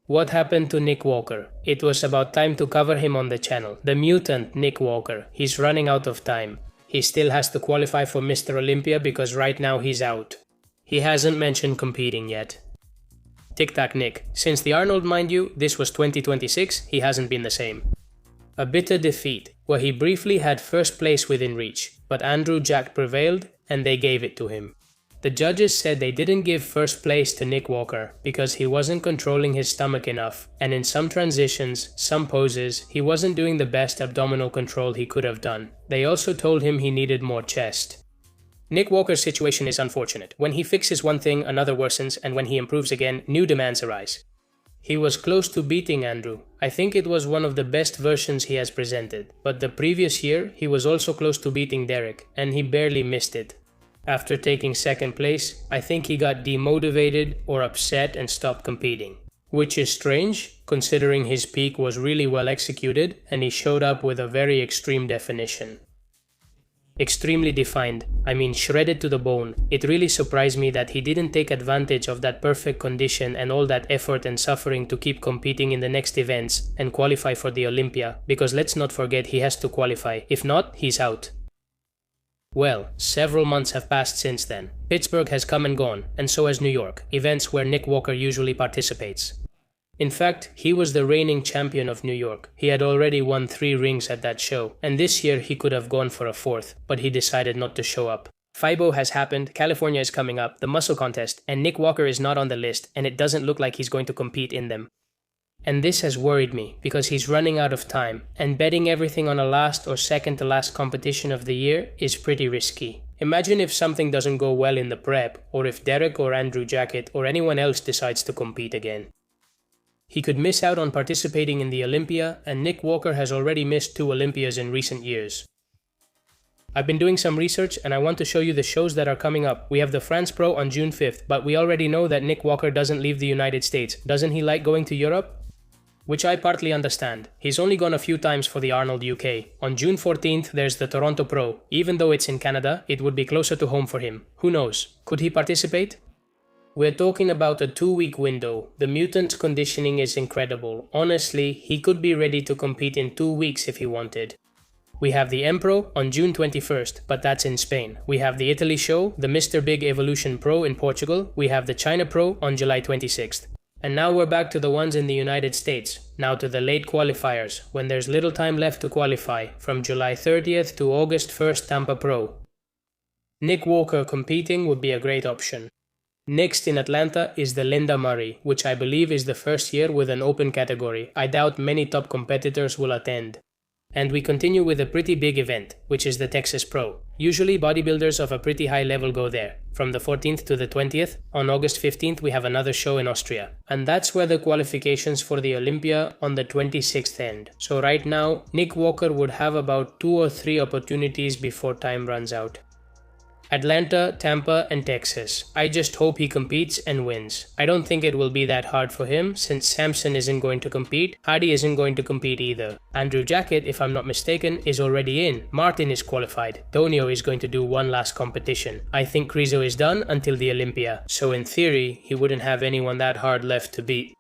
What happened to Nick Walker? It was about time to cover him on the channel. The mutant Nick Walker. He's running out of time. He still has to qualify for Mr. Olympia because right now he's out. He hasn't mentioned competing yet. Tic Tac Nick. Since the Arnold, mind you, this was 2026, he hasn't been the same. A bitter defeat, where he briefly had first place within reach, but Andrew Jack prevailed and they gave it to him. The judges said they didn't give first place to Nick Walker because he wasn't controlling his stomach enough, and in some transitions, some poses, he wasn't doing the best abdominal control he could have done. They also told him he needed more chest. Nick Walker's situation is unfortunate. When he fixes one thing, another worsens, and when he improves again, new demands arise. He was close to beating Andrew. I think it was one of the best versions he has presented, but the previous year he was also close to beating Derek, and he barely missed it. After taking second place, I think he got demotivated or upset and stopped competing. Which is strange, considering his peak was really well executed and he showed up with a very extreme definition. Extremely defined, I mean shredded to the bone. It really surprised me that he didn't take advantage of that perfect condition and all that effort and suffering to keep competing in the next events and qualify for the Olympia, because let's not forget he has to qualify. If not, he's out. Well, several months have passed since then. Pittsburgh has come and gone, and so has New York, events where Nick Walker usually participates. In fact, he was the reigning champion of New York. He had already won 3 rings at that show, and this year he could have gone for a 4th, but he decided not to show up. FIBO has happened, California is coming up, the muscle contest, and Nick Walker is not on the list, and it doesn't look like he's going to compete in them. And this has worried me, because he's running out of time, and betting everything on a last or second to last competition of the year is pretty risky. Imagine if something doesn't go well in the prep, or if Derek or Andrew Jackett or anyone else decides to compete again. He could miss out on participating in the Olympia, and Nick Walker has already missed 2 Olympias in recent years. I've been doing some research and I want to show you the shows that are coming up. We have the France Pro on June 5th, but we already know that Nick Walker doesn't leave the United States. Doesn't he like going to Europe? Which I partly understand. He's only gone a few times for the Arnold UK. On June 14th, there's the Toronto Pro. Even though it's in Canada, it would be closer to home for him. Who knows? Could he participate? We're talking about a 2-week window. The mutant's conditioning is incredible. Honestly, he could be ready to compete in 2 weeks if he wanted. We have the M Pro on June 21st, but that's in Spain. We have the Italy show, the Mr. Big Evolution Pro in Portugal. We have the China Pro on July 26th. And now we're back to the ones in the United States, now to the late qualifiers, when there's little time left to qualify, from July 30th to August 1st Tampa Pro. Nick Walker competing would be a great option. Next in Atlanta is the Linda Murray, which I believe is the first year with an open category. I doubt many top competitors will attend. And we continue with a pretty big event, which is the Texas Pro. Usually bodybuilders of a pretty high level go there. From the 14th to the 20th, on August 15th we have another show in Austria. And that's where the qualifications for the Olympia on the 26th end. So right now, Nick Walker would have about 2 or 3 opportunities before time runs out. Atlanta, Tampa, and Texas. I just hope he competes and wins. I don't think it will be that hard for him, since Samson isn't going to compete, Hardy isn't going to compete either. Andrew Jackett, if I'm not mistaken, is already in. Martin is qualified. Tonio is going to do one last competition. I think Krizo is done until the Olympia, so in theory, he wouldn't have anyone that hard left to beat.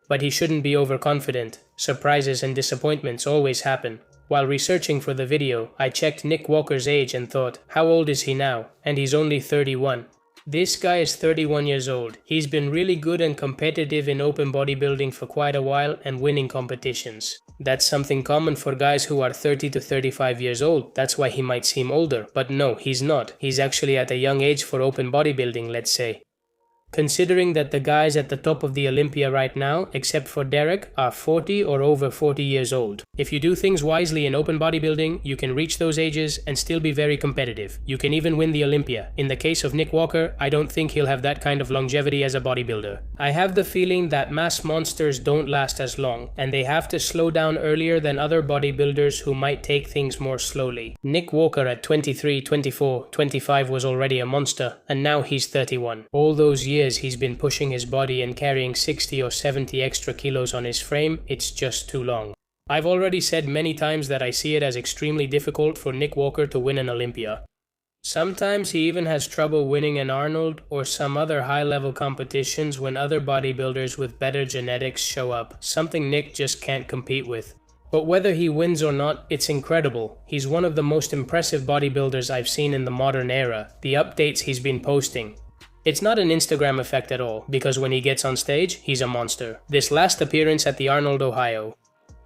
But he shouldn't be overconfident. Surprises and disappointments always happen. While researching for the video, I checked Nick Walker's age and thought, how old is he now? And he's only 31. This guy is 31 years old. He's been really good and competitive in open bodybuilding for quite a while and winning competitions. That's something common for guys who are 30 to 35 years old. That's why he might seem older. But no, he's not. He's actually at a young age for open bodybuilding, let's say. Considering that the guys at the top of the Olympia right now, except for Derek, are 40 or over 40 years old. If you do things wisely in open bodybuilding, you can reach those ages and still be very competitive. You can even win the Olympia. In the case of Nick Walker, I don't think he'll have that kind of longevity as a bodybuilder. I have the feeling that mass monsters don't last as long, and they have to slow down earlier than other bodybuilders who might take things more slowly. Nick Walker at 23, 24, 25 was already a monster, and now he's 31. All those years he's been pushing his body and carrying 60 or 70 extra kilos on his frame, it's just too long. I've already said many times that I see it as extremely difficult for Nick Walker to win an Olympia. Sometimes he even has trouble winning an Arnold or some other high-level competitions when other bodybuilders with better genetics show up, something Nick just can't compete with. But whether he wins or not, it's incredible. He's one of the most impressive bodybuilders I've seen in the modern era, the updates he's been posting. It's not an Instagram effect at all, because when he gets on stage, he's a monster. This last appearance at the Arnold, Ohio.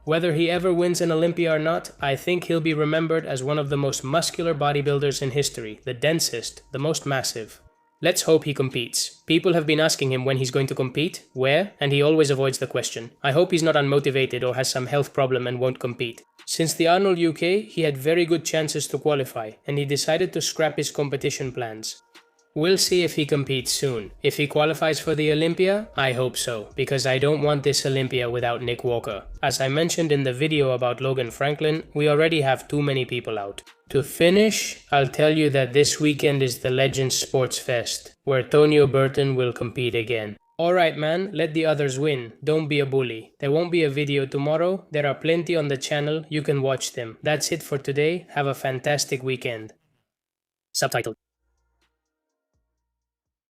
Whether he ever wins an Olympia or not, I think he'll be remembered as one of the most muscular bodybuilders in history, the densest, the most massive. Let's hope he competes. People have been asking him when he's going to compete, where, and he always avoids the question. I hope he's not unmotivated or has some health problem and won't compete. Since the Arnold UK, he had very good chances to qualify, and he decided to scrap his competition plans. We'll see if he competes soon. If he qualifies for the Olympia, I hope so, because I don't want this Olympia without Nick Walker. As I mentioned in the video about Logan Franklin, we already have too many people out. To finish, I'll tell you that this weekend is the Legends Sports Fest, where Tonio Burton will compete again. Alright man, let the others win, don't be a bully. There won't be a video tomorrow, there are plenty on the channel, you can watch them. That's it for today, have a fantastic weekend. Subtitled.